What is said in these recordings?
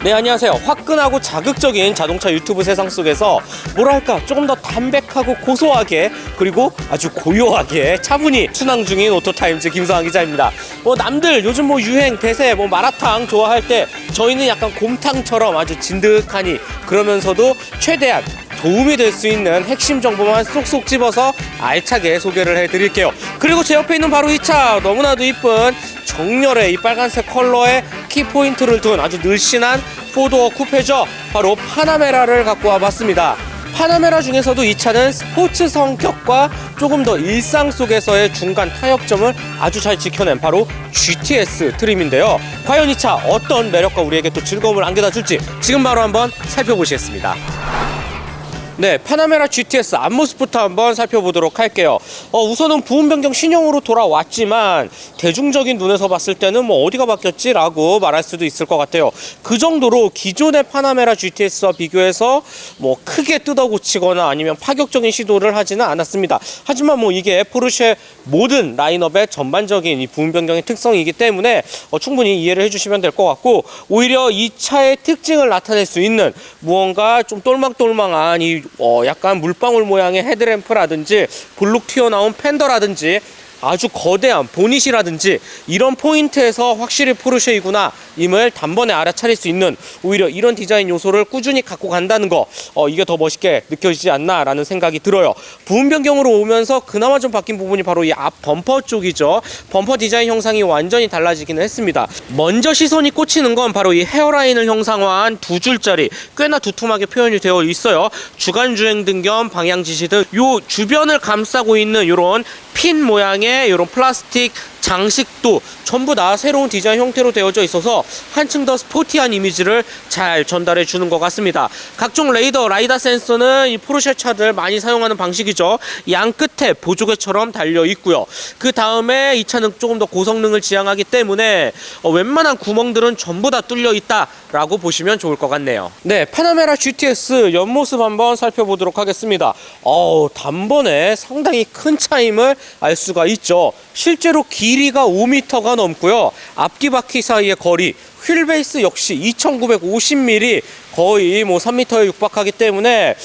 네, 안녕하세요. 화끈하고 자극적인 자동차 유튜브 세상 속에서 뭐랄까 조금 더 담백하고 고소하게 그리고 아주 고요하게 차분히 순항 중인 오토타임즈 김성환 기자입니다. 남들 요즘 유행, 대세, 마라탕 좋아할 때 저희는 약간 곰탕처럼 아주 진득하니 그러면서도 최대한 도움이 될 수 있는 핵심 정보만 쏙쏙 집어서 알차게 소개를 해드릴게요. 그리고 제 옆에 있는 바로 이 차, 너무나도 이쁜 정렬의 이 빨간색 컬러의 키포인트를 둔 아주 늘씬한 4도어 쿠페죠. 바로 파나메라를 갖고 와봤습니다. 파나메라 중에서도 이 차는 스포츠 성격과 조금 더 일상 속에서의 중간 타협점을 아주 잘 지켜낸 바로 GTS 트림인데요. 과연 이 차 어떤 매력과 우리에게 또 즐거움을 안겨다 줄지 지금 바로 한번 살펴보시겠습니다. 네, 파나메라 GTS 앞모습부터 한번 살펴보도록 할게요. 우선은 부분 변경 신형으로 돌아왔지만 대중적인 눈에서 봤을 때는 어디가 바뀌었지? 라고 말할 수도 있을 것 같아요. 그 정도로 기존의 파나메라 GTS와 비교해서 크게 뜯어 고치거나 아니면 파격적인 시도를 하지는 않았습니다. 하지만 이게 포르쉐 모든 라인업의 전반적인 이 부분 변경의 특성이기 때문에 충분히 이해를 해주시면 될 것 같고, 오히려 이 차의 특징을 나타낼 수 있는 무언가 좀 똘망똘망한 이 약간 물방울 모양의 헤드램프라든지 볼록 튀어나온 팬더라든지 아주 거대한 보닛이라든지 이런 포인트에서 확실히 포르쉐이구나 임을 단번에 알아차릴 수 있는 오히려 이런 디자인 요소를 꾸준히 갖고 간다는 거, 이게 더 멋있게 느껴지지 않나 라는 생각이 들어요. 부분 변경으로 오면서 그나마 좀 바뀐 부분이 바로 이 앞 범퍼 쪽이죠. 범퍼 디자인 형상이 완전히 달라지기는 했습니다. 먼저 시선이 꽂히는 건 바로 이 헤어라인을 형상화한 두 줄짜리 꽤나 두툼하게 표현이 되어 있어요. 주간 주행등 겸 방향 지시등 요 주변을 감싸고 있는 요런 핀 모양의 이런 플라스틱 장식도 전부 다 새로운 디자인 형태로 되어져 있어서 한층 더 스포티한 이미지를 잘 전달해 주는 것 같습니다. 각종 레이더, 라이다 센서는 이 포르쉐 차들 많이 사용하는 방식이죠. 양 끝에 보조개처럼 달려 있고요. 그 다음에 이 차는 조금 더 고성능을 지향하기 때문에 웬만한 구멍들은 전부 다 뚫려 있다라고 보시면 좋을 것 같네요. 네, 파나메라 GTS 옆모습 한번 살펴보도록 하겠습니다. 단번에 상당히 큰 차임을 알 수가 있죠. 실제로 길이가 5m가 넘고요. 앞뒤 바퀴 사이의 거리, 휠베이스 역시 2950mm 거의 3m에 육박하기 때문에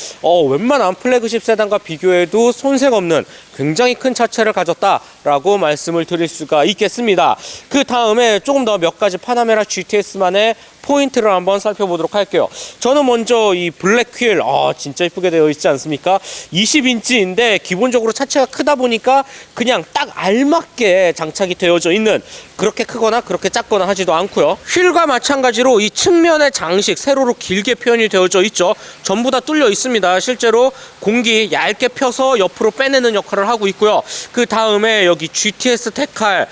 웬만한 플래그십 세단과 비교해도 손색 없는 굉장히 큰 차체를 가졌다라고 말씀을 드릴 수가 있겠습니다. 그 다음에 조금 더 몇 가지 파나메라 GTS만의 포인트를 한번 살펴보도록 할게요. 저는 먼저 이 블랙 휠, 진짜 이쁘게 되어 있지 않습니까? 20인치인데 기본적으로 차체가 크다 보니까 그냥 딱 알맞게 장착이 되어져 있는, 그렇게 크거나 그렇게 작거나 하지도 않고요. 휠과 마찬가지로 이 측면의 장식 세로로 길게 표현이 되어져 있죠. 전부 다 뚫려 있습니다. 실제로 공기 얇게 펴서 옆으로 빼내는 역할을 하고 있고요. 그 다음에 여기 GTS 테칼,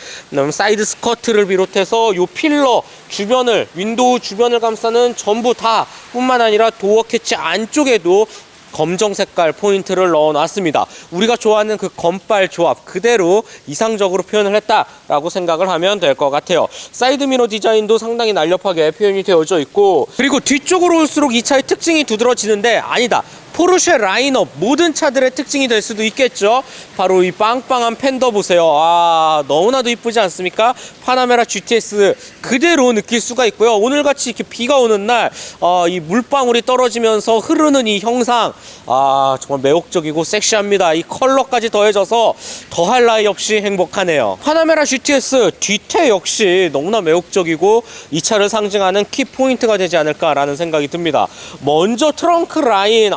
사이드 스커트를 비롯해서 요 필러 주변을, 윈도우 주변을 감싸는 전부 다 뿐만 아니라 도어 캐치 안쪽에도 검정 색깔 포인트를 넣어놨습니다. 우리가 좋아하는 그 검빨 조합 그대로 이상적으로 표현을 했다라고 생각을 하면 될 것 같아요. 사이드미러 디자인도 상당히 날렵하게 표현이 되어져 있고, 그리고 뒤쪽으로 올수록 이 차의 특징이 두드러지는데, 아니다, 포르쉐 라인업 모든 차들의 특징이 될 수도 있겠죠. 바로 이 빵빵한 팬더 보세요. 너무나도 이쁘지 않습니까? 파나메라 GTS 그대로 느낄 수가 있고요. 오늘같이 이렇게 비가 오는 날 이 물방울이 떨어지면서 흐르는 이 형상, 정말 매혹적이고 섹시합니다. 이 컬러까지 더해져서 더할 나위 없이 행복하네요. 파나메라 GTS 뒤태 역시 너무나 매혹적이고 이 차를 상징하는 키포인트가 되지 않을까라는 생각이 듭니다. 먼저 트렁크 라인,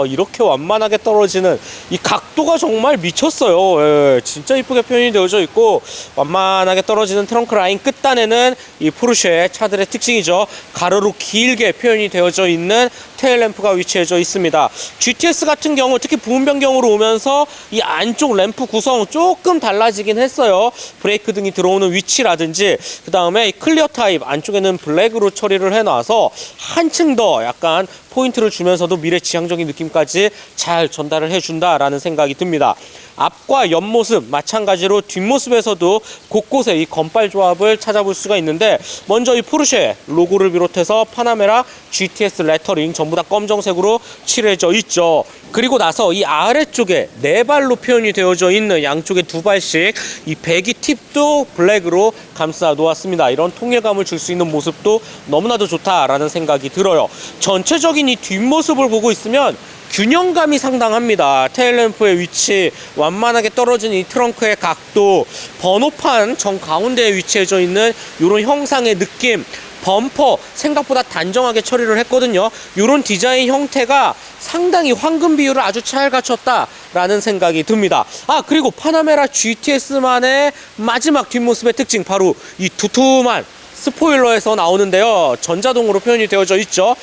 이렇게 완만하게 떨어지는 이 각도가 정말 미쳤어요. 진짜 이쁘게 표현이 되어져 있고, 완만하게 떨어지는 트렁크 라인 끝단에는 이 포르쉐 차들의 특징이죠. 가로로 길게 표현이 되어져 있는 테일램프가 위치해져 있습니다. GTS 같은 경우 특히 부분 변경으로 오면서 이 안쪽 램프 구성 조금 달라지긴 했어요. 브레이크 등이 들어오는 위치라든지, 그 다음에 이 클리어 타입 안쪽에는 블랙으로 처리를 해놔서 한층 더 약간 포인트를 주면서도 미래지향적인 느낌까지 잘 전달을 해준다라는 생각이 듭니다. 앞과 옆모습 마찬가지로 뒷모습에서도 곳곳에 이 건발 조합을 찾아볼 수가 있는데, 먼저 이 포르쉐 로고를 비롯해서 파나메라, GTS 레터링 전부 다 검정색으로 칠해져 있죠. 그리고 나서 이 아래쪽에 네 발로 표현이 되어져 있는 양쪽에 두 발씩 이 배기 팁도 블랙으로 감싸 놓았습니다. 이런 통일감을 줄 수 있는 모습도 너무나도 좋다라는 생각이 들어요. 전체적인 이 뒷모습을 보고 있으면 균형감이 상당합니다. 테일램프의 위치, 완만하게 떨어진 이 트렁크의 각도, 번호판 정가운데에 위치해져 있는 이런 형상의 느낌, 범퍼 생각보다 단정하게 처리를 했거든요. 이런 디자인 형태가 상당히 황금 비율을 아주 잘 갖췄다라는 생각이 듭니다. 그리고 파나메라 GTS만의 마지막 뒷모습의 특징, 바로 이 두툼한 스포일러에서 나오는데요. 전자동으로 표현이 되어져 있죠.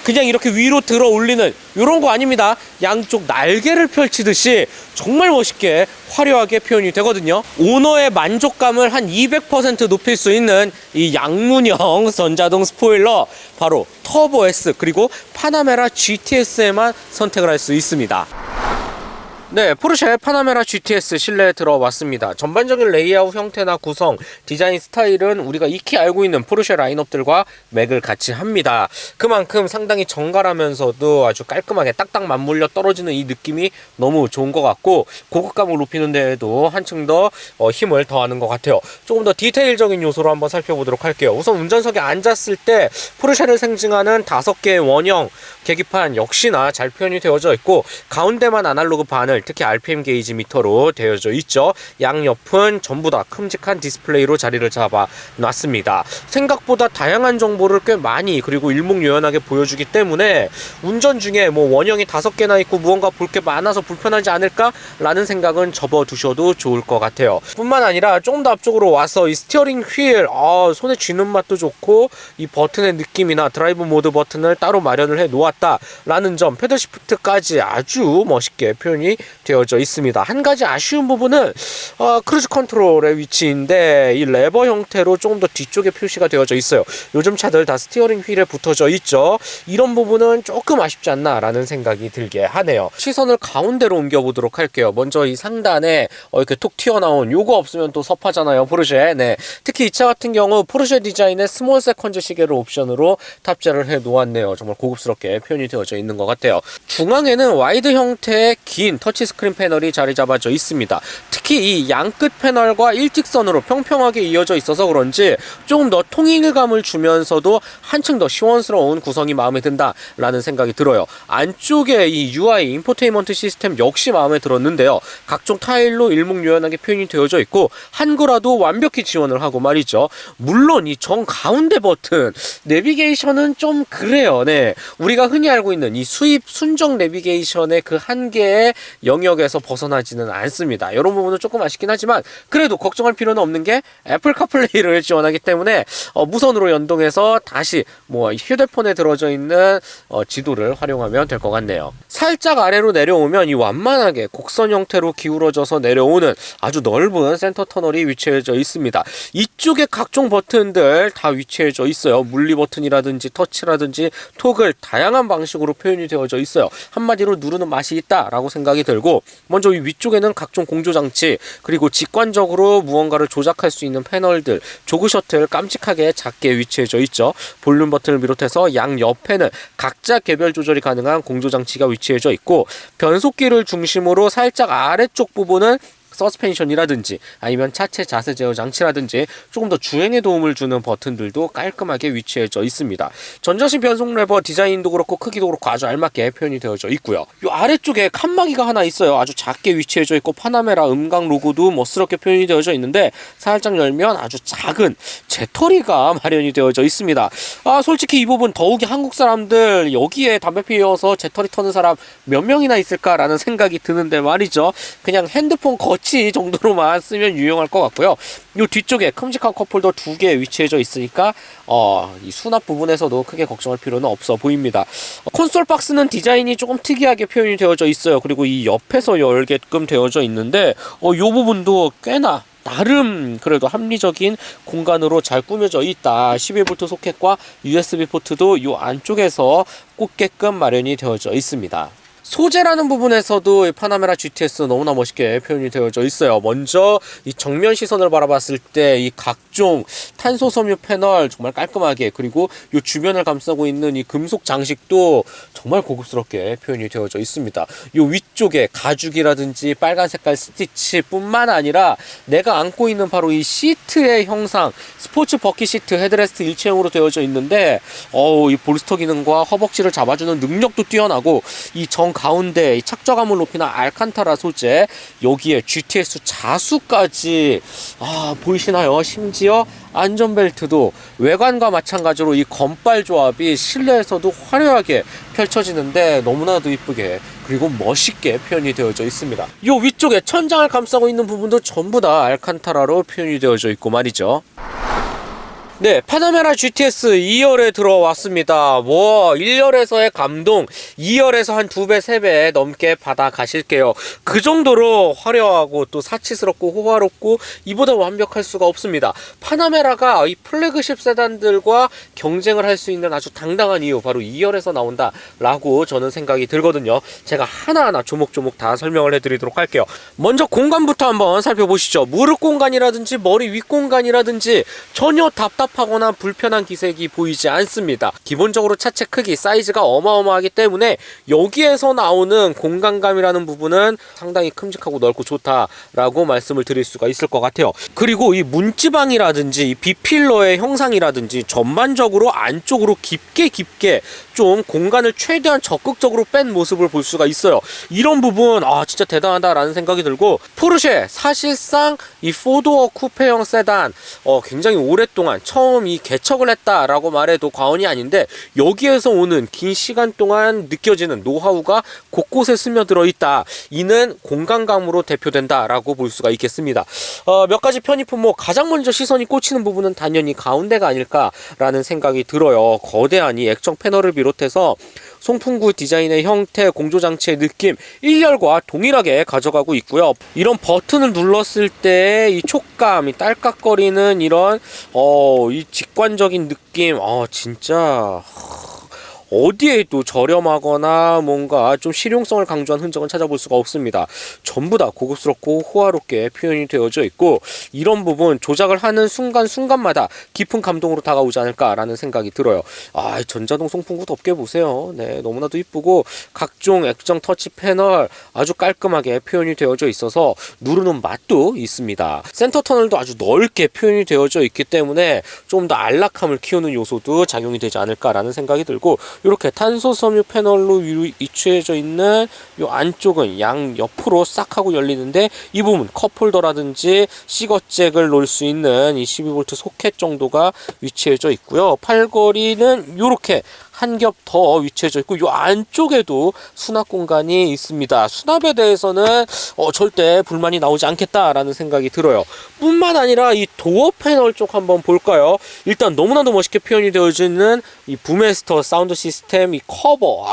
그냥 이렇게 위로 들어 올리는 이런 거 아닙니다. 양쪽 날개를 펼치듯이 정말 멋있게 화려하게 표현이 되거든요. 오너의 만족감을 한 200% 높일 수 있는 이 양문형 전자동 스포일러, 바로 터보 S 그리고 파나메라 GTS에만 선택을 할 수 있습니다. 네, 포르쉐 파나메라 GTS 실내에 들어왔습니다. 전반적인 레이아웃 형태나 구성, 디자인 스타일은 우리가 익히 알고 있는 포르쉐 라인업들과 맥을 같이 합니다. 그만큼 상당히 정갈하면서도 아주 깔끔하게 딱딱 맞물려 떨어지는 이 느낌이 너무 좋은 것 같고, 고급감을 높이는 데에도 한층 더 힘을 더하는 것 같아요. 조금 더 디테일적인 요소로 한번 살펴보도록 할게요. 우선 운전석에 앉았을 때 포르쉐를 상징하는 5개의 원형 계기판 역시나 잘 표현이 되어져 있고, 가운데만 아날로그 바늘, 특히 RPM 게이지 미터로 되어져 있죠. 양옆은 전부 다 큼직한 디스플레이로 자리를 잡아 놨습니다. 생각보다 다양한 정보를 꽤 많이 그리고 일목요연하게 보여주기 때문에 운전 중에 뭐 원형이 5개나 있고 무언가 볼 게 많아서 불편하지 않을까 라는 생각은 접어두셔도 좋을 것 같아요. 뿐만 아니라 조금 더 앞쪽으로 와서 이 스티어링 휠, 손에 쥐는 맛도 좋고, 이 버튼의 느낌이나 드라이브 모드 버튼을 따로 마련을 해 놓았다 라는 점, 패들 시프트까지 아주 멋있게 표현이 되어져 있습니다. 한 가지 아쉬운 부분은 크루즈 컨트롤의 위치인데, 이 레버 형태로 조금 더 뒤쪽에 표시가 되어져 있어요. 요즘 차들 다 스티어링 휠에 붙어져 있죠. 이런 부분은 조금 아쉽지 않나 라는 생각이 들게 하네요. 시선을 가운데로 옮겨보도록 할게요. 먼저 이 상단에 이렇게 톡 튀어나온 요거 없으면 또 섭하잖아요, 포르쉐. 네. 특히 이 차 같은 경우 포르쉐 디자인의 스몰 세컨즈 시계를 옵션으로 탑재를 해 놓았네요. 정말 고급스럽게 표현이 되어져 있는 것 같아요. 중앙에는 와이드 형태의 긴 터치 스크린 패널이 자리 잡아져 있습니다. 특히 이 양끝 패널과 일직선으로 평평하게 이어져 있어서 그런지 조금 더 통일감을 주면서도 한층 더 시원스러운 구성이 마음에 든다 라는 생각이 들어요. 안쪽에 이 UI 인포테인먼트 시스템 역시 마음에 들었는데요. 각종 타일로 일목요연하게 표현이 되어져 있고, 한글화도 완벽히 지원을 하고 말이죠. 물론 이 정가운데 버튼 내비게이션은 좀 그래요. 네, 우리가 흔히 알고 있는 이 수입 순정 내비게이션의 그 한계의 영역에서 벗어나지는 않습니다. 이런 부분은 조금 아쉽긴 하지만 그래도 걱정할 필요는 없는 게 애플 카플레이를 지원하기 때문에 무선으로 연동해서 다시 뭐 휴대폰에 들어져 있는 지도를 활용하면 될 것 같네요. 살짝 아래로 내려오면 이 완만하게 곡선 형태로 기울어져서 내려오는 아주 넓은 센터 터널이 위치해져 있습니다. 이쪽에 각종 버튼들 다 위치해져 있어요. 물리 버튼이라든지 터치라든지 토글, 다양한 방식으로 표현이 되어져 있어요. 한마디로 누르는 맛이 있다라고 생각이 들고, 먼저 이 위쪽에는 각종 공조장치, 그리고 직관적으로 무언가를 조작할 수 있는 패널들, 조그 셔틀 깜찍하게 작게 위치해져 있죠. 볼륨 버튼을 비롯해서 양 옆에는 각자 개별 조절이 가능한 공조장치가 위치해져 있고, 변속기를 중심으로 살짝 아래쪽 부분은 서스펜션이라든지 아니면 차체 자세 제어 장치라든지 조금 더 주행에 도움을 주는 버튼들도 깔끔하게 위치해져 있습니다. 전자식 변속 레버 디자인도 그렇고 크기도 그렇고 아주 알맞게 표현이 되어져 있고요. 이 아래쪽에 칸막이가 하나 있어요. 아주 작게 위치해져 있고, 파나메라 음각 로고도 멋스럽게 표현이 되어져 있는데, 살짝 열면 아주 작은 재터리가 마련이 되어져 있습니다. 솔직히 이 부분 더욱이 한국 사람들 여기에 담배 피워서 재터리 터는 사람 몇 명이나 있을까라는 생각이 드는데 말이죠. 그냥 핸드폰 거치 정도로만 쓰면 유용할 것 같고요. 이 뒤쪽에 큼직한 컵홀더 2개 위치해져 있으니까 이 수납 부분에서도 크게 걱정할 필요는 없어 보입니다. 콘솔 박스는 디자인이 조금 특이하게 표현이 되어져 있어요. 그리고 이 옆에서 열게끔 되어져 있는데 이 부분도 꽤나 나름 그래도 합리적인 공간으로 잘 꾸며져 있다. 12V 소켓과 USB 포트도 이 안쪽에서 꽂게끔 마련이 되어져 있습니다. 소재라는 부분에서도 이 파나메라 GTS 너무나 멋있게 표현이 되어져 있어요. 먼저 이 정면 시선을 바라봤을 때 이 각종 탄소 섬유 패널 정말 깔끔하게, 그리고 이 주변을 감싸고 있는 이 금속 장식도 정말 고급스럽게 표현이 되어져 있습니다. 이 위쪽에 가죽이라든지 빨간 색깔 스티치뿐만 아니라 내가 안고 있는 바로 이 시트의 형상, 스포츠 버킷 시트 헤드레스트 일체형으로 되어져 있는데 이 볼스터 기능과 허벅지를 잡아주는 능력도 뛰어나고, 이 정 가운데 이 착좌감을 높이는 알칸타라 소재, 여기에 GTS 자수까지 보이시나요? 심지어 안전벨트도 외관과 마찬가지로 이 건빨 조합이 실내에서도 화려하게 펼쳐지는데 너무나도 이쁘게 그리고 멋있게 표현이 되어져 있습니다. 이 위쪽에 천장을 감싸고 있는 부분도 전부 다 알칸타라로 표현이 되어져 있고 말이죠. 네, 파나메라 GTS 2열에 들어왔습니다. 1열에서의 감동, 2열에서 한 2배, 3배 넘게 받아 가실게요. 그 정도로 화려하고 또 사치스럽고 호화롭고 이보다 완벽할 수가 없습니다. 파나메라가 이 플래그십 세단들과 경쟁을 할 수 있는 아주 당당한 이유, 바로 2열에서 나온다라고 저는 생각이 들거든요. 제가 하나하나 조목조목 다 설명을 해드리도록 할게요. 먼저 공간부터 한번 살펴보시죠. 무릎 공간이라든지 머리 윗 공간이라든지 전혀 답답하거나 불편한 기색이 보이지 않습니다. 기본적으로 차체 크기, 사이즈가 어마어마하기 때문에 여기에서 나오는 공간감이라는 부분은 상당히 큼직하고 넓고 좋다라고 말씀을 드릴 수가 있을 것 같아요. 그리고 이 문지방이라든지 이 B필러의 형상이라든지 전반적으로 안쪽으로 깊게 좀 공간을 최대한 적극적으로 뺀 모습을 볼 수가 있어요. 이런 부분 진짜 대단하다라는 생각이 들고, 포르쉐 사실상 이 4도어 쿠페형 세단 굉장히 오랫동안 처음 이 개척을 했다라고 말해도 과언이 아닌데, 여기에서 오는 긴 시간 동안 느껴지는 노하우가 곳곳에 스며들어 있다. 이는 공간감으로 대표된다라고 볼 수가 있겠습니다. 몇 가지 편입품, 가장 먼저 시선이 꽂히는 부분은 당연히 가운데가 아닐까라는 생각이 들어요. 거대한 이 액정 패널을 비롯해서 송풍구 디자인의 형태, 공조장치의 느낌 1열과 동일하게 가져가고 있고요. 이런 버튼을 눌렀을 때 이 촉감, 이 딸깍거리는 이런 이 직관적인 느낌, 진짜 어디에 또 저렴하거나 뭔가 좀 실용성을 강조한 흔적은 찾아볼 수가 없습니다. 전부 다 고급스럽고 호화롭게 표현이 되어져 있고, 이런 부분 조작을 하는 순간순간마다 깊은 감동으로 다가오지 않을까라는 생각이 들어요. 전자동 송풍구 덮개 보세요. 네, 너무나도 이쁘고 각종 액정 터치 패널 아주 깔끔하게 표현이 되어져 있어서 누르는 맛도 있습니다. 센터 터널도 아주 넓게 표현이 되어져 있기 때문에 좀 더 안락함을 키우는 요소도 작용이 되지 않을까라는 생각이 들고, 이렇게 탄소 섬유 패널로 위치해져 있는 이 안쪽은 양 옆으로 싹 하고 열리는데, 이 부분 컵홀더라든지 시거잭을 놓을 수 있는 이 12V 소켓 정도가 위치해져 있고요. 팔걸이는 이렇게 한 겹 더 위치해져 있고, 이 안쪽에도 수납 공간이 있습니다. 수납에 대해서는 절대 불만이 나오지 않겠다라는 생각이 들어요. 뿐만 아니라 이 도어 패널 쪽 한번 볼까요? 일단 너무나도 멋있게 표현이 되어져 있는 이 부메스터 사운드 시스템, 이 커버,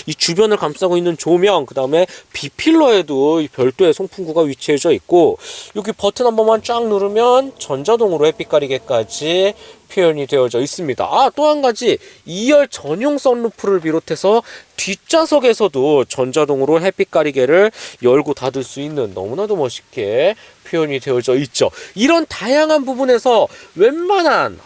이 주변을 감싸고 있는 조명, 그 다음에 B필러에도 이 별도의 송풍구가 위치해져 있고, 여기 버튼 한 번만 쫙 누르면 전자동으로 햇빛 가리개까지 표현이 되어져 있습니다. 또 한 가지, 2열 전용 선루프를 비롯해서 뒷좌석에서도 전자동으로 햇빛 가리개를 열고 닫을 수 있는 너무나도 멋있게 표현이 되어져 있죠. 이런 다양한 부분에서 웬만한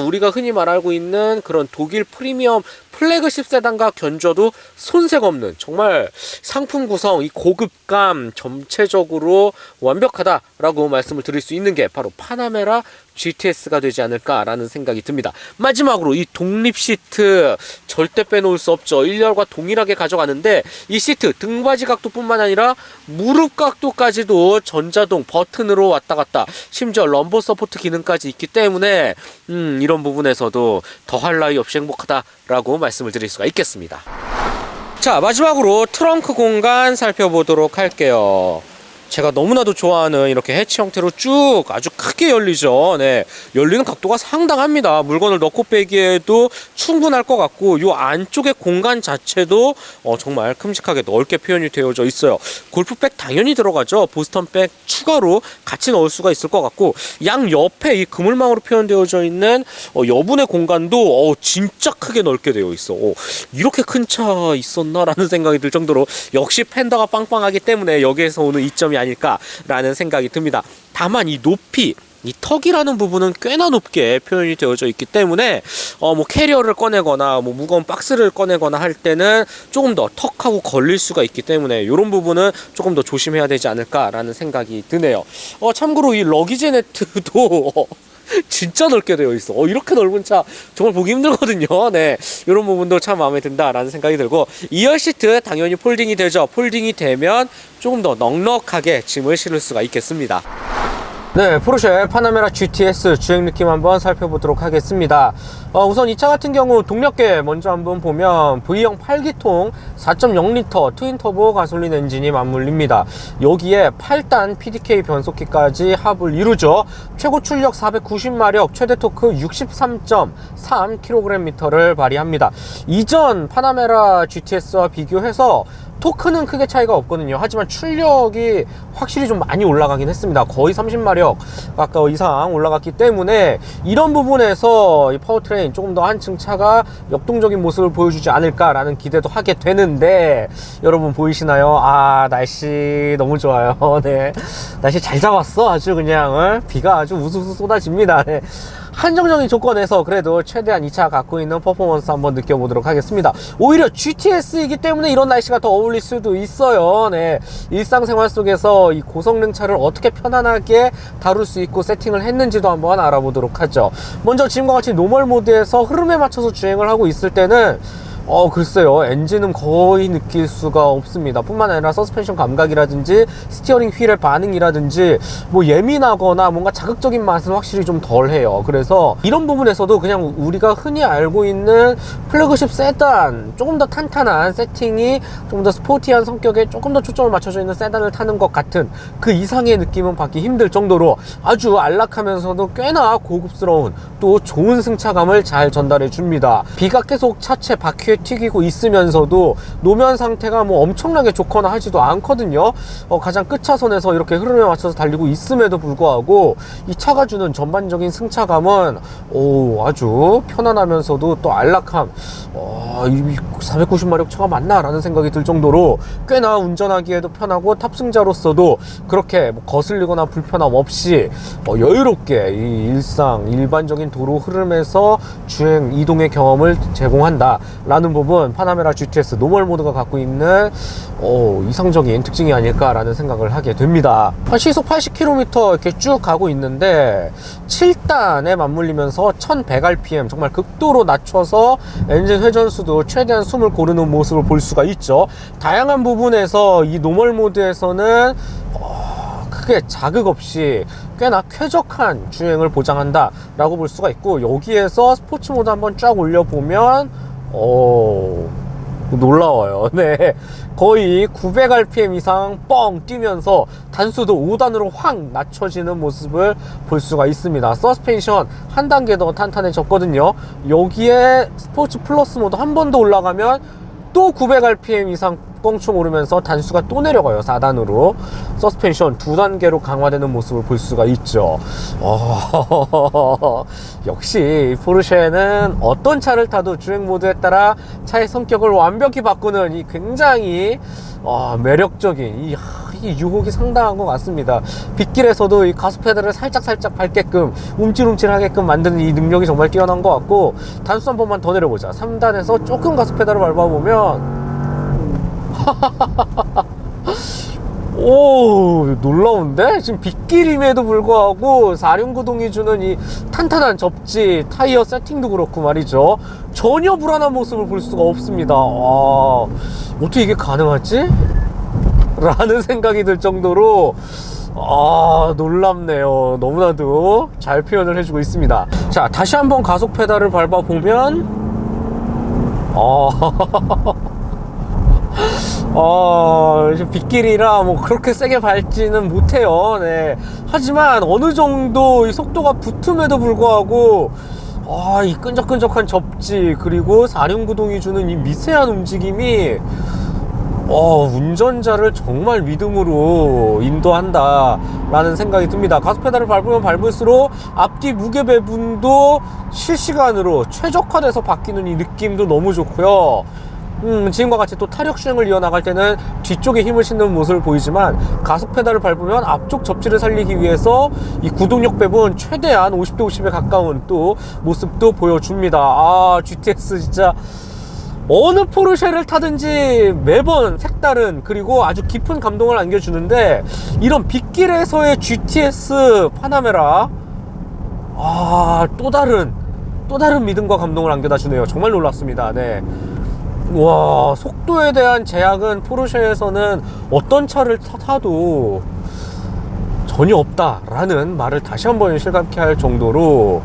우리가 흔히 말하고 있는 그런 독일 프리미엄 플래그십 세단과 견줘도 손색 없는 정말 상품 구성, 이 고급감 전체적으로 완벽하다라고 말씀을 드릴 수 있는 게 바로 파나메라 GTS가 되지 않을까라는 생각이 듭니다. 마지막으로 이 독립 시트 절대 빼놓을 수 없죠. 1열과 동일하게 가져가는데, 이 시트 등받이 각도뿐만 아니라 무릎 각도까지도 전자동 버튼으로 왔다 갔다, 심지어 럼버 서포트 기능까지 있기 때문에 이런 부분에서도 더할 나위 없이 행복하다라고 말씀을 드릴 수가 있겠습니다. 자, 마지막으로 트렁크 공간 살펴보도록 할게요. 제가 너무나도 좋아하는 이렇게 해치 형태로 쭉 아주 크게 열리죠. 네, 열리는 각도가 상당합니다. 물건을 넣고 빼기에도 충분할 것 같고 요 안쪽의 공간 자체도 정말 큼직하게 넓게 표현이 되어져 있어요. 골프백 당연히 들어가죠. 보스턴백 추가로 같이 넣을 수가 있을 것 같고 양 옆에 이 그물망으로 표현되어져 있는 여분의 공간도 진짜 크게 넓게 되어 있어. 이렇게 큰 차 있었나라는 생각이 들 정도로 역시 팬더가 빵빵하기 때문에 여기에서 오는 이점이 아닐까라는 생각이 듭니다. 다만 이 높이, 이 턱이라는 부분은 꽤나 높게 표현이 되어져 있기 때문에 뭐 캐리어를 꺼내거나 뭐 무거운 박스를 꺼내거나 할 때는 조금 더 턱하고 걸릴 수가 있기 때문에 이런 부분은 조금 더 조심해야 되지 않을까라는 생각이 드네요. 참고로 이 러기지 네트도 진짜 넓게 되어 있어. 이렇게 넓은 차 정말 보기 힘들거든요. 네, 이런 부분도 참 마음에 든다라는 생각이 들고 2열 시트 당연히 폴딩이 되죠. 폴딩이 되면 조금 더 넉넉하게 짐을 실을 수가 있겠습니다. 네, 포르쉐 파나메라 GTS 주행 느낌 한번 살펴보도록 하겠습니다. 우선 이 차 같은 경우 동력계 먼저 한번 보면 V형 8기통 4.0L 트윈터보 가솔린 엔진이 맞물립니다. 여기에 8단 PDK 변속기까지 합을 이루죠. 최고 출력 490마력, 최대 토크 63.3kgm를 발휘합니다. 이전 파나메라 GTS와 비교해서 토크는 크게 차이가 없거든요. 하지만 출력이 확실히 좀 많이 올라가긴 했습니다. 거의 30마력 가까이 이상 올라갔기 때문에 이런 부분에서 이 파워트레인 조금 더 한층 차가 역동적인 모습을 보여주지 않을까라는 기대도 하게 되는데 여러분 보이시나요? 날씨 너무 좋아요. 네, 날씨 잘 잡았어. 아주 그냥 비가 아주 우수수 쏟아집니다. 네. 한정적인 조건에서 그래도 최대한 이 차 갖고 있는 퍼포먼스 한번 느껴보도록 하겠습니다. 오히려 GTS이기 때문에 이런 날씨가 더 어울릴 수도 있어요. 네, 일상생활 속에서 이 고성능 차를 어떻게 편안하게 다룰 수 있고 세팅을 했는지도 한번 알아보도록 하죠. 먼저 지금과 같이 노멀 모드에서 흐름에 맞춰서 주행을 하고 있을 때는 글쎄요, 엔진은 거의 느낄 수가 없습니다. 뿐만 아니라 서스펜션 감각이라든지 스티어링 휠의 반응이라든지 뭐 예민하거나 뭔가 자극적인 맛은 확실히 좀 덜해요. 그래서 이런 부분에서도 그냥 우리가 흔히 알고 있는 플래그십 세단, 조금 더 탄탄한 세팅이 좀 더 스포티한 성격에 조금 더 초점을 맞춰져 있는 세단을 타는 것 같은 그 이상의 느낌은 받기 힘들 정도로 아주 안락하면서도 꽤나 고급스러운 또 좋은 승차감을 잘 전달해 줍니다. 비가 계속 차체 바퀴에 튀기고 있으면서도 노면 상태가 뭐 엄청나게 좋거나 하지도 않거든요. 가장 끝차선에서 이렇게 흐름에 맞춰서 달리고 있음에도 불구하고 이 차가 주는 전반적인 승차감은 아주 편안하면서도 또 안락함, 490마력 차가 맞나? 라는 생각이 들 정도로 꽤나 운전하기에도 편하고 탑승자로서도 그렇게 뭐 거슬리거나 불편함 없이 여유롭게 이 일반적인 도로 흐름에서 주행 이동의 경험을 제공한다 라는 부분, 파나메라 GTS 노멀 모드가 갖고 있는 이상적인 특징이 아닐까라는 생각을 하게 됩니다. 시속 80km 이렇게 쭉 가고 있는데 7단에 맞물리면서 1100rpm 정말 극도로 낮춰서 엔진 회전수도 최대한 숨을 고르는 모습을 볼 수가 있죠. 다양한 부분에서 이 노멀 모드에서는 크게 자극 없이 꽤나 쾌적한 주행을 보장한다 라고 볼 수가 있고, 여기에서 스포츠 모드 한번 쫙 올려보면 놀라워요. 네, 거의 900rpm 이상 뻥 뛰면서 단수도 5단으로 확 낮춰지는 모습을 볼 수가 있습니다. 서스펜션 한 단계 더 탄탄해졌거든요. 여기에 스포츠 플러스 모드 한 번 더 올라가면 또 900rpm 이상 껑충 오르면서 단수가 또 내려가요. 4단으로 서스펜션 2단계로 강화되는 모습을 볼 수가 있죠. 역시 포르쉐는 어떤 차를 타도 주행 모드에 따라 차의 성격을 완벽히 바꾸는 이 굉장히 매력적인 이 유혹이 상당한 것 같습니다. 빗길에서도 이 가속 페달을 살짝 밟게끔 움찔움찔하게끔 만드는 이 능력이 정말 뛰어난 것 같고, 단수 한 번만 더 내려보자. 3단에서 조금 가속 페달을 밟아보면 놀라운데? 지금 빗길임에도 불구하고 4륜구동이 주는 이 탄탄한 접지, 타이어 세팅도 그렇고 말이죠, 전혀 불안한 모습을 볼 수가 없습니다. 어떻게 이게 가능하지? 라는 생각이 들 정도로 놀랍네요. 너무나도 잘 표현을 해주고 있습니다. 자, 다시 한번 가속 페달을 밟아보면 이제 빗길이라 뭐 그렇게 세게 밟지는 못해요. 네. 하지만 어느 정도 이 속도가 붙음에도 불구하고 이 끈적끈적한 접지 그리고 사륜구동이 주는 이 미세한 움직임이 운전자를 정말 믿음으로 인도한다 라는 생각이 듭니다. 가속 페달을 밟으면 밟을수록 앞뒤 무게 배분도 실시간으로 최적화돼서 바뀌는 이 느낌도 너무 좋고요. 지금과 같이 또 타력 주행을 이어나갈 때는 뒤쪽에 힘을 싣는 모습을 보이지만 가속 페달을 밟으면 앞쪽 접지를 살리기 위해서 이 구동력 배분 최대한 50대 50에 가까운 또 모습도 보여줍니다. GTX 진짜 어느 포르쉐를 타든지 매번 색다른 그리고 아주 깊은 감동을 안겨주는데, 이런 빗길에서의 GTS 파나메라 또 다른 믿음과 감동을 안겨다 주네요. 정말 놀랐습니다. 네. 와, 속도에 대한 제약은 포르쉐에서는 어떤 차를 타도 전혀 없다라는 말을 다시 한번 실감케 할 정도로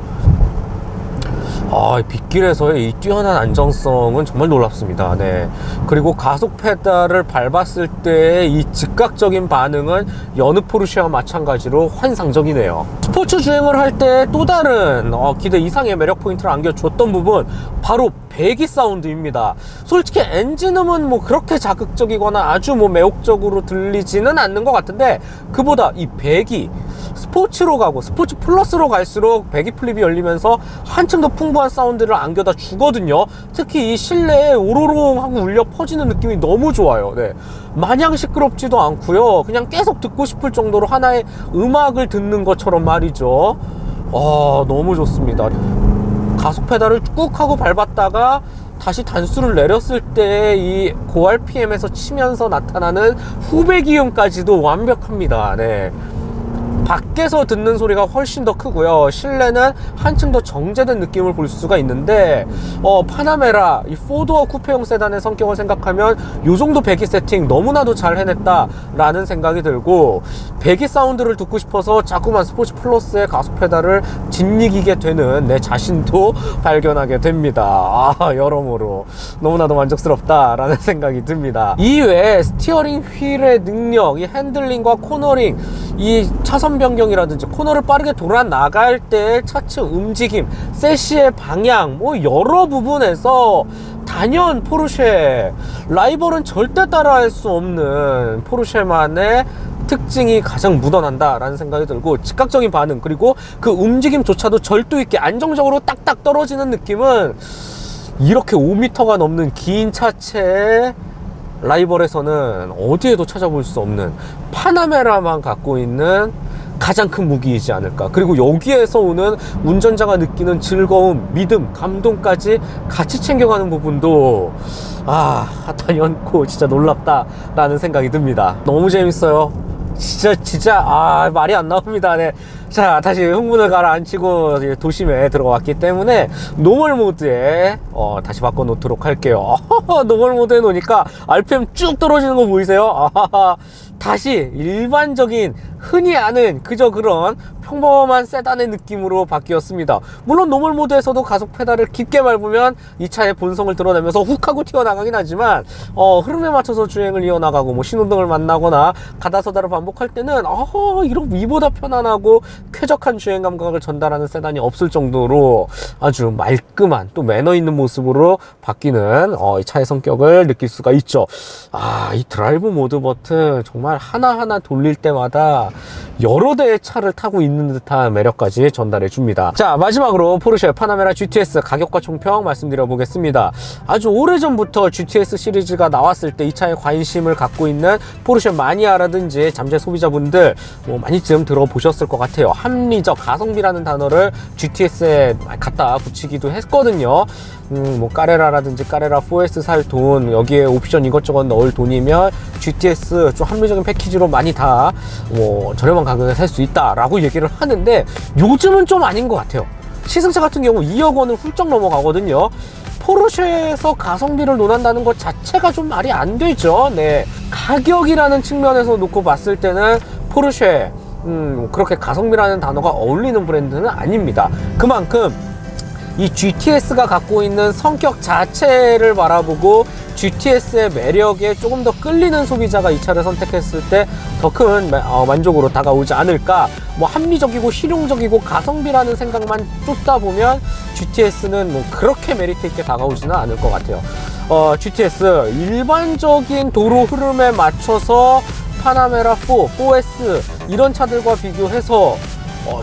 빗길에서의 이 뛰어난 안정성은 정말 놀랍습니다. 네. 그리고 가속 페달을 밟았을 때의 이 즉각적인 반응은 여느 포르쉐와 마찬가지로 환상적이네요. 스포츠 주행을 할 때 또 다른 기대 이상의 매력 포인트를 안겨줬던 부분, 바로 배기 사운드입니다. 솔직히 엔진음은 뭐 그렇게 자극적이거나 아주 뭐 매혹적으로 들리지는 않는 것 같은데, 그보다 이 배기, 스포츠로 가고 스포츠 플러스로 갈수록 배기 플립이 열리면서 한층 더 풍부한 사운드를 안겨다 주거든요. 특히 이 실내에 오로롱 하고 울려 퍼지는 느낌이 너무 좋아요. 네. 마냥 시끄럽지도 않고요, 그냥 계속 듣고 싶을 정도로 하나의 음악을 듣는 것처럼 말이죠. 너무 좋습니다. 가속 페달을 꾹 하고 밟았다가 다시 단수를 내렸을 때 이 고 RPM에서 치면서 나타나는 후배기음까지도 완벽합니다. 네. 밖에서 듣는 소리가 훨씬 더 크고요, 실내는 한층 더 정제된 느낌을 볼 수가 있는데, 파나메라 이 4도어 쿠페형 세단의 성격을 생각하면 요 정도 배기 세팅 너무나도 잘 해냈다 라는 생각이 들고, 배기 사운드를 듣고 싶어서 자꾸만 스포츠 플러스의 가속 페달을 짓이기게 되는 내 자신도 발견하게 됩니다. 여러모로 너무나도 만족스럽다 라는 생각이 듭니다. 이외에 스티어링 휠의 능력, 이 핸들링과 코너링, 이 차선 변경이라든지 코너를 빠르게 돌아 나갈 때 차체 움직임, 세시의 방향, 뭐 여러 부분에서 단연 포르쉐, 라이벌은 절대 따라할 수 없는 포르쉐만의 특징이 가장 묻어난다 라는 생각이 들고, 즉각적인 반응 그리고 그 움직임조차도 절도 있게 안정적으로 딱딱 떨어지는 느낌은 이렇게 5m가 넘는 긴 차체에 라이벌에서는 어디에도 찾아볼 수 없는 파나메라만 갖고 있는 가장 큰 무기이지 않을까. 그리고 여기에서 오는 운전자가 느끼는 즐거움, 믿음, 감동까지 같이 챙겨가는 부분도 단연코 진짜 놀랍다 라는 생각이 듭니다. 너무 재밌어요. 진짜 말이 안 나옵니다. 네. 자, 다시 흥분을 가라앉히고 도심에 들어왔기 때문에 노멀 모드에 다시 바꿔놓도록 할게요. 노멀 모드에 놓으니까 RPM 쭉 떨어지는 거 보이세요? 다시 일반적인 흔히 아는 그저 그런 평범한 세단의 느낌으로 바뀌었습니다. 물론 노멀 모드에서도 가속 페달을 깊게 밟으면 이 차의 본성을 드러내면서 훅 하고 튀어나가긴 하지만 흐름에 맞춰서 주행을 이어나가고 뭐 신호등을 만나거나 가다서다를 반복할 때는 이런 이보다 편안하고 쾌적한 주행 감각을 전달하는 세단이 없을 정도로 아주 말끔한 또 매너 있는 모습으로 바뀌는 이 차의 성격을 느낄 수가 있죠. 이 드라이브 모드 버튼 정말 하나하나 돌릴 때마다 여러 대의 차를 타고 있는 듯한 매력까지 전달해 줍니다. 자, 마지막으로 포르쉐 파나메라 GTS 가격과 총평 말씀드려 보겠습니다. 아주 오래전부터 GTS 시리즈가 나왔을 때 이 차에 관심을 갖고 있는 포르쉐 마니아라든지 잠재 소비자분들 많이쯤 들어보셨을 것 같아요. 합리적 가성비라는 단어를 GTS에 갖다 붙이기도 했거든요. 까레라라든지 까레라 4S 살 돈, 여기에 옵션 이것저것 넣을 돈이면 GTS 좀 합리적인 패키지로 많이 다 저렴한 가격에 살 수 있다라고 얘기를 하는데, 요즘은 좀 아닌 것 같아요. 시승차 같은 경우 2억 원을 훌쩍 넘어가거든요. 포르쉐에서 가성비를 논한다는 것 자체가 좀 말이 안 되죠. 네. 가격이라는 측면에서 놓고 봤을 때는 포르쉐 그렇게 가성비라는 단어가 어울리는 브랜드는 아닙니다. 그만큼 이 GTS가 갖고 있는 성격 자체를 바라보고 GTS의 매력에 조금 더 끌리는 소비자가 이 차를 선택했을 때 더 큰 만족으로 다가오지 않을까. 뭐 합리적이고 실용적이고 가성비라는 생각만 쫓다 보면 GTS는 뭐 그렇게 메리트 있게 다가오지는 않을 것 같아요. GTS 일반적인 도로 흐름에 맞춰서 파나메라 4, 4S 이런 차들과 비교해서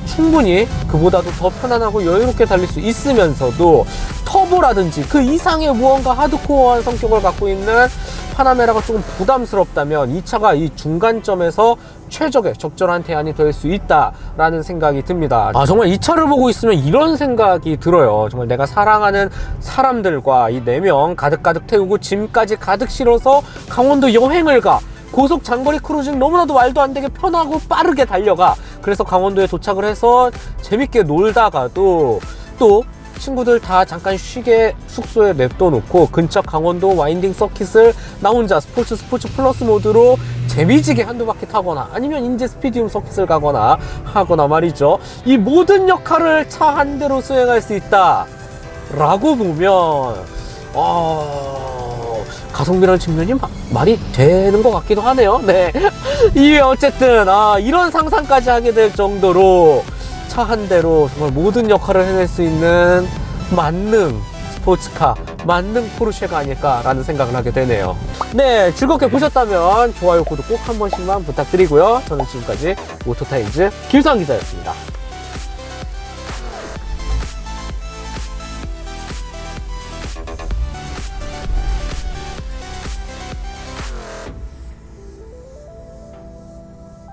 충분히 그보다도 더 편안하고 여유롭게 달릴 수 있으면서도 터보라든지 그 이상의 무언가 하드코어한 성격을 갖고 있는 파나메라가 조금 부담스럽다면 이 차가 이 중간점에서 최적의 적절한 대안이 될 수 있다라는 생각이 듭니다. 정말 이 차를 보고 있으면 이런 생각이 들어요. 정말 내가 사랑하는 사람들과 이 4명 가득가득 태우고 짐까지 가득 실어서 강원도 여행을 가. 고속 장거리 크루징 너무나도 말도 안 되게 편하고 빠르게 달려가. 그래서 강원도에 도착을 해서 재밌게 놀다가도 또 친구들 다 잠깐 쉬게 숙소에 냅둬 놓고 근처 강원도 와인딩 서킷을 나 혼자 스포츠 플러스 모드로 재미지게 한두 바퀴 타거나 아니면 인제 스피디움 서킷을 가거나 하거나 말이죠. 이 모든 역할을 차 한 대로 수행할 수 있다 라고 보면 가성비라는 측면이 말이 되는 것 같기도 하네요. 네. 어쨌든 이런 상상까지 하게 될 정도로 차 한 대로 정말 모든 역할을 해낼 수 있는 만능 스포츠카, 만능 포르쉐가 아닐까라는 생각을 하게 되네요. 네, 즐겁게 보셨다면 좋아요, 구독 꼭 한 번씩만 부탁드리고요. 저는 지금까지 오토타임즈 김수환 기자였습니다.